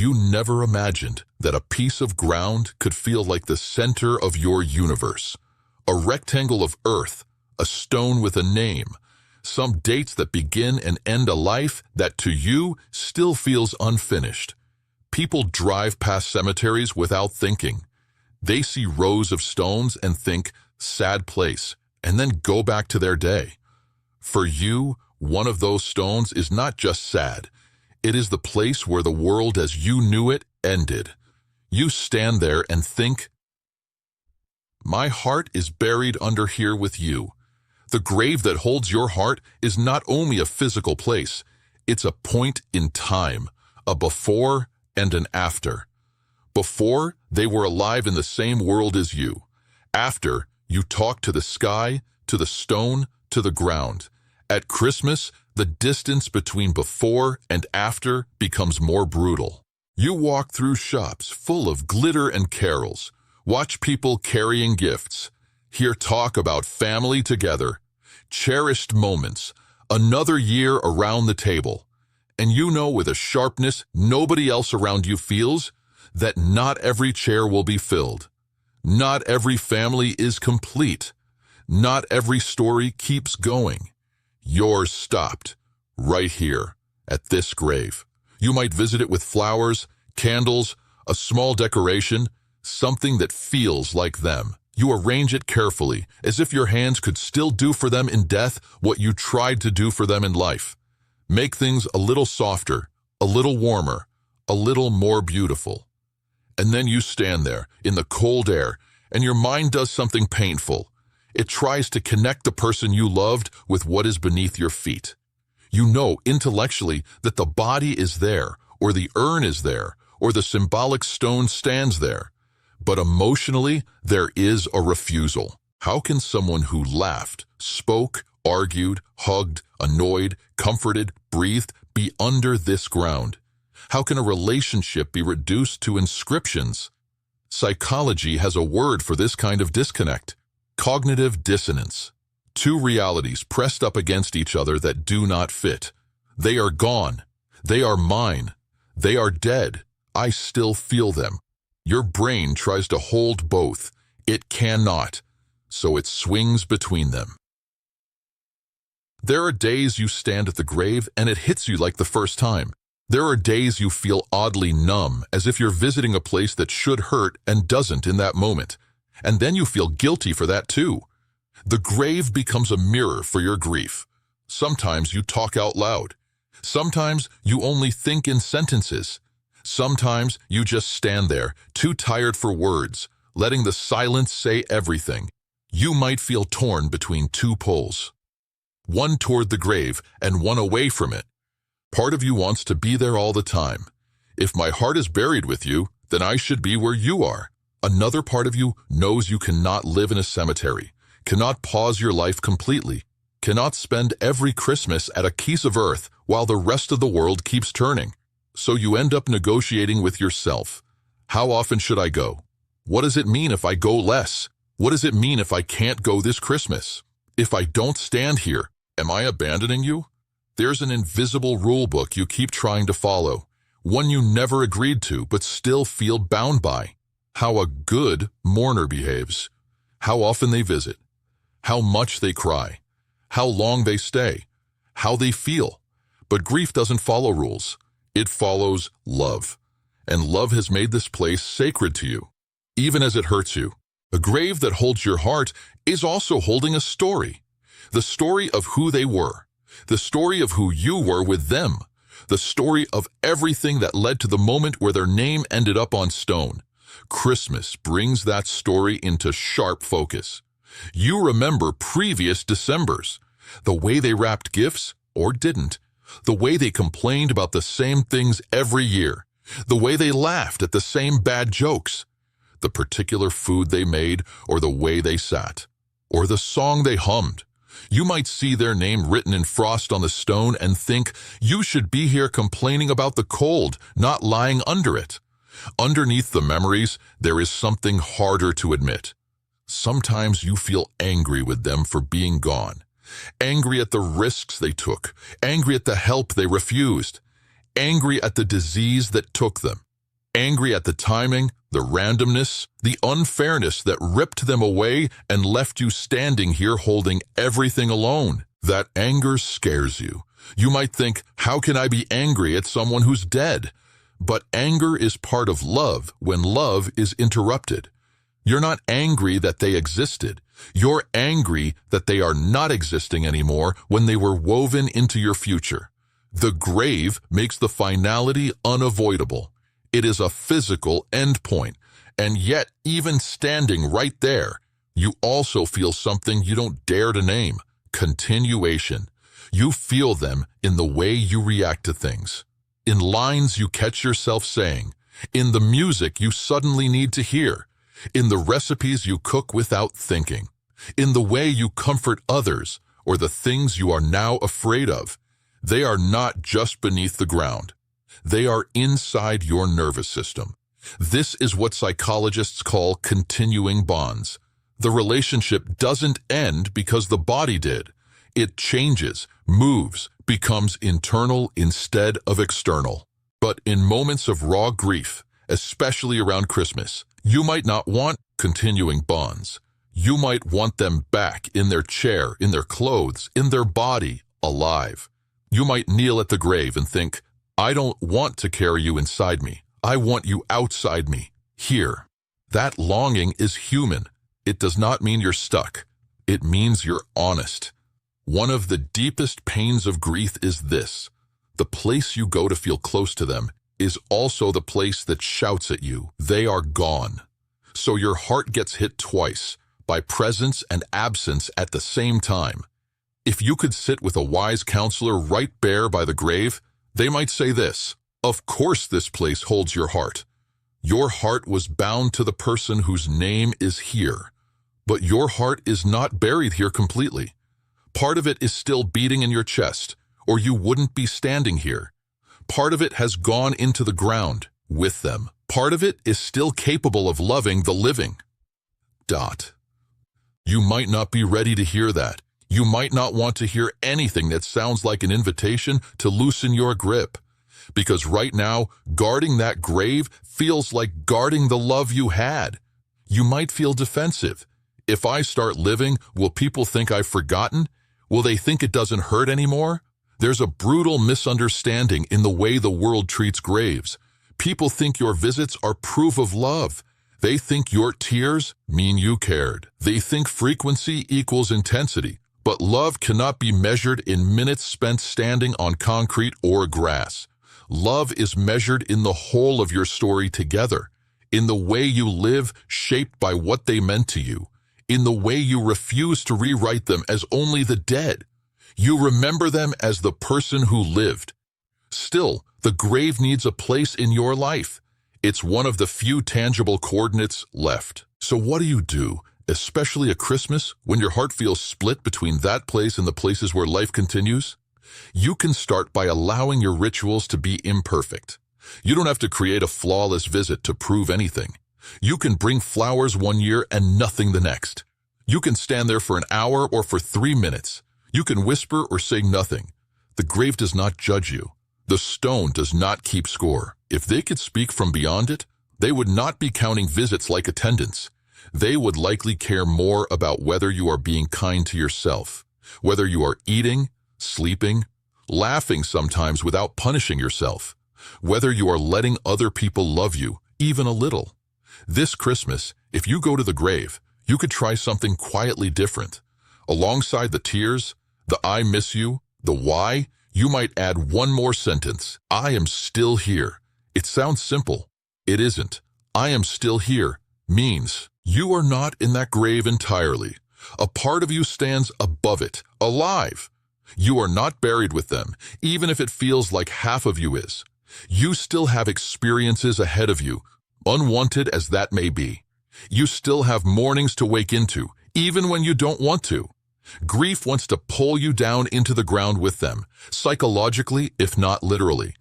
You never imagined that a piece of ground could feel like the center of your universe. A rectangle of earth, a stone with a name, some dates that begin and end a life that to you still feels unfinished. People drive past cemeteries without thinking. They see rows of stones and think, sad place, and then go back to their day. For you, one of those stones is not just sad. It is the place where the world as you knew it ended. You stand there and think, my heart is buried under here with you. The grave that holds your heart is not only a physical place, it's a point in time, a before and an after. Before, they were alive in the same world as you. After, you talked to the sky, to the stone, to the ground. At Christmas, the distance between before and after becomes more brutal. You walk through shops full of glitter and carols, watch people carrying gifts, hear talk about family together, cherished moments, another year around the table. And you know with a sharpness nobody else around you feels that not every chair will be filled. Not every family is complete. Not every story keeps going. Yours stopped, right here, at this grave. You might visit it with flowers, candles, a small decoration, something that feels like them. You arrange it carefully, as if your hands could still do for them in death what you tried to do for them in life. Make things a little softer, a little warmer, a little more beautiful. And then you stand there, in the cold air, and your mind does something painful. It tries to connect the person you loved with what is beneath your feet. You know intellectually that the body is there, or the urn is there, or the symbolic stone stands there. But emotionally, there is a refusal. How can someone who laughed, spoke, argued, hugged, annoyed, comforted, breathed be under this ground? How can a relationship be reduced to inscriptions? Psychology has a word for this kind of disconnect: cognitive dissonance. Two realities pressed up against each other that do not fit. They are gone. They are mine. They are dead. I still feel them. Your brain tries to hold both. It cannot, so it swings between them. There are days you stand at the grave and it hits you like the first time. There are days you feel oddly numb, as if you're visiting a place that should hurt and doesn't in that moment. And then you feel guilty for that too. The grave becomes a mirror for your grief. Sometimes you talk out loud. Sometimes you only think in sentences. Sometimes you just stand there, too tired for words, letting the silence say everything. You might feel torn between two poles. One toward the grave and one away from it. Part of you wants to be there all the time. If my heart is buried with you, then I should be where you are. Another part of you knows you cannot live in a cemetery, cannot pause your life completely, cannot spend every Christmas at a piece of earth while the rest of the world keeps turning. So you end up negotiating with yourself. How often should I go? What does it mean if I go less? What does it mean if I can't go this Christmas? If I don't stand here, am I abandoning you? There's an invisible rule book you keep trying to follow, one you never agreed to but still feel bound by. How a good mourner behaves, how often they visit, how much they cry, how long they stay, how they feel. But grief doesn't follow rules. It follows love. And love has made this place sacred to you, even as it hurts you. A grave that holds your heart is also holding a story. The story of who they were. The story of who you were with them. The story of everything that led to the moment where their name ended up on stone. Christmas brings that story into sharp focus. You remember previous Decembers. The way they wrapped gifts, or didn't. The way they complained about the same things every year. The way they laughed at the same bad jokes. The particular food they made, or the way they sat. Or the song they hummed. You might see their name written in frost on the stone and think, you should be here complaining about the cold, not lying under it. Underneath the memories, there is something harder to admit. Sometimes you feel angry with them for being gone. Angry at the risks they took. Angry at the help they refused. Angry at the disease that took them. Angry at the timing, the randomness, the unfairness that ripped them away and left you standing here holding everything alone. That anger scares you. You might think, how can I be angry at someone who's dead? But anger is part of love when love is interrupted. You're not angry that they existed. You're angry that they are not existing anymore when they were woven into your future. The grave makes the finality unavoidable. It is a physical endpoint, and yet even standing right there, you also feel something you don't dare to name: continuation. You feel them in the way you react to things, in lines you catch yourself saying, in the music you suddenly need to hear, in the recipes you cook without thinking, in the way you comfort others or the things you are now afraid of. They are not just beneath the ground. They are inside your nervous system. This is what psychologists call continuing bonds. The relationship doesn't end because the body did. It changes, moves, becomes internal instead of external. But in moments of raw grief, especially around Christmas, you might not want continuing bonds. You might want them back in their chair, in their clothes, in their body, alive. You might kneel at the grave and think, I don't want to carry you inside me. I want you outside me, here. That longing is human. It does not mean you're stuck. It means you're honest. One of the deepest pains of grief is this: the place you go to feel close to them is also the place that shouts at you. They are gone. So your heart gets hit twice, by presence and absence at the same time. If you could sit with a wise counselor right there by the grave, they might say this: of course this place holds your heart. Your heart was bound to the person whose name is here. But your heart is not buried here completely. Part of it is still beating in your chest, or you wouldn't be standing here. Part of it has gone into the ground with them. Part of it is still capable of loving the living. You might not be ready to hear that. You might not want to hear anything that sounds like an invitation to loosen your grip. Because right now, guarding that grave feels like guarding the love you had. You might feel defensive. If I start living, will people think I've forgotten? Will they think it doesn't hurt anymore? There's a brutal misunderstanding in the way the world treats graves. People think your visits are proof of love. They think your tears mean you cared. They think frequency equals intensity. But love cannot be measured in minutes spent standing on concrete or grass. Love is measured in the whole of your story together, in the way you live shaped by what they meant to you, in the way you refuse to rewrite them as only the dead. You remember them as the person who lived. Still, the grave needs a place in your life. It's one of the few tangible coordinates left. So what do? Especially at Christmas, when your heart feels split between that place and the places where life continues? You can start by allowing your rituals to be imperfect. You don't have to create a flawless visit to prove anything. You can bring flowers one year and nothing the next. You can stand there for an hour or for 3 minutes. You can whisper or say nothing. The grave does not judge you. The stone does not keep score. If they could speak from beyond it, they would not be counting visits like attendance. They would likely care more about whether you are being kind to yourself, whether you are eating, sleeping, laughing sometimes without punishing yourself, whether you are letting other people love you, even a little. This Christmas, if you go to the grave, you could try something quietly different. Alongside the tears, the I miss you, the why, you might add one more sentence: I am still here. It sounds simple. It isn't. I am still here means you are not in that grave entirely. A part of you stands above it, alive. You are not buried with them, even if it feels like half of you is. You still have experiences ahead of you, unwanted as that may be. You still have mornings to wake into, even when you don't want to. Grief wants to pull you down into the ground with them, psychologically, if not literally.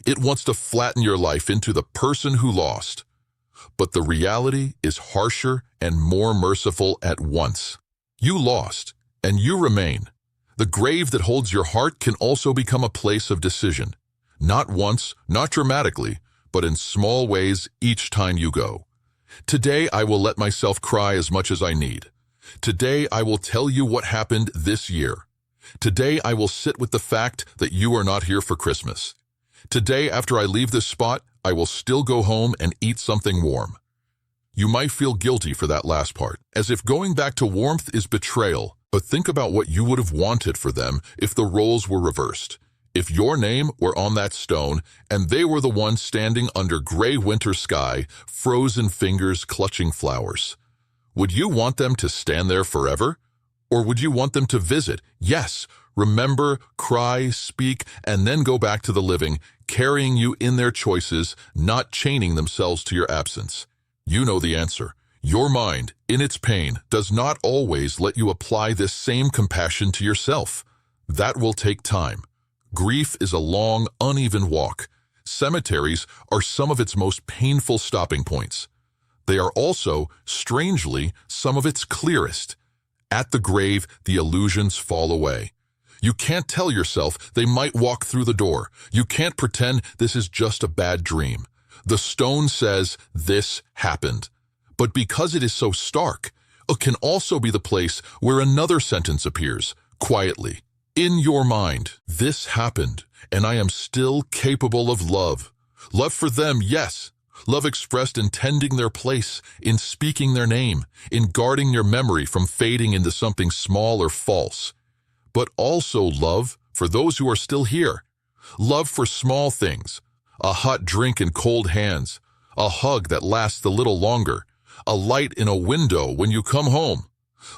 It wants to flatten your life into the person who lost. But the reality is harsher and more merciful at once. You lost, and you remain. The grave that holds your heart can also become a place of decision. Not once, not dramatically, but in small ways each time you go. Today I will let myself cry as much as I need. Today I will tell you what happened this year. Today I will sit with the fact that you are not here for Christmas. Today, after I leave this spot, I will still go home and eat something warm. You might feel guilty for that last part, as if going back to warmth is betrayal, but think about what you would have wanted for them if the roles were reversed. If your name were on that stone and they were the ones standing under gray winter sky, frozen fingers clutching flowers. Would you want them to stand there forever? Or would you want them to visit? Yes, remember, cry, speak, and then go back to the living, carrying you in their choices, not chaining themselves to your absence. You know the answer. Your mind, in its pain, does not always let you apply this same compassion to yourself. That will take time. Grief is a long, uneven walk. Cemeteries are some of its most painful stopping points. They are also, strangely, some of its clearest. At the grave, the illusions fall away. You can't tell yourself they might walk through the door. You can't pretend this is just a bad dream. The stone says, this happened. But because it is so stark, it can also be the place where another sentence appears, quietly. In your mind, this happened, and I am still capable of love. Love for them, yes. Love expressed in tending their place, in speaking their name, in guarding your memory from fading into something small or false. But also love for those who are still here. Love for small things. A hot drink in cold hands. A hug that lasts a little longer. A light in a window when you come home.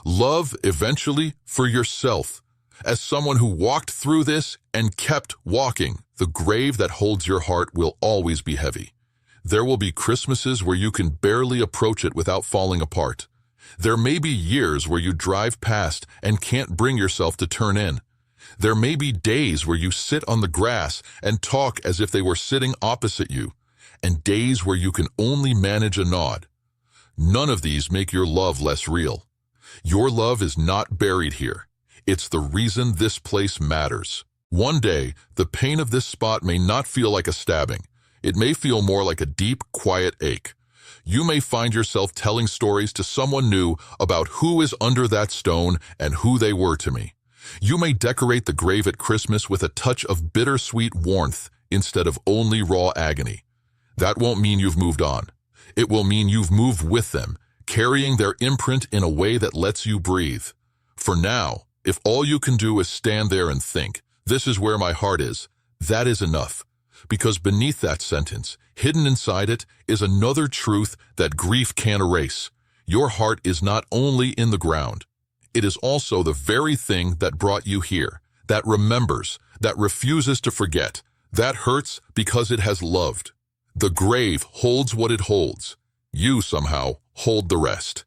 Love, eventually, for yourself. As someone who walked through this and kept walking, the grave that holds your heart will always be heavy. There will be Christmases where you can barely approach it without falling apart. There may be years where you drive past and can't bring yourself to turn in. There may be days where you sit on the grass and talk as if they were sitting opposite you, and days where you can only manage a nod. None of these make your love less real. Your love is not buried here. It's the reason this place matters. One day, the pain of this spot may not feel like a stabbing. It may feel more like a deep, quiet ache. You may find yourself telling stories to someone new about who is under that stone and who they were to me. You may decorate the grave at Christmas with a touch of bittersweet warmth instead of only raw agony. That won't mean you've moved on. It will mean you've moved with them, carrying their imprint in a way that lets you breathe. For now, if all you can do is stand there and think, this is where my heart is, that is enough. Because beneath that sentence, hidden inside it, is another truth that grief can't erase. Your heart is not only in the ground. It is also the very thing that brought you here, that remembers, that refuses to forget, that hurts because it has loved. The grave holds what it holds. You somehow hold the rest.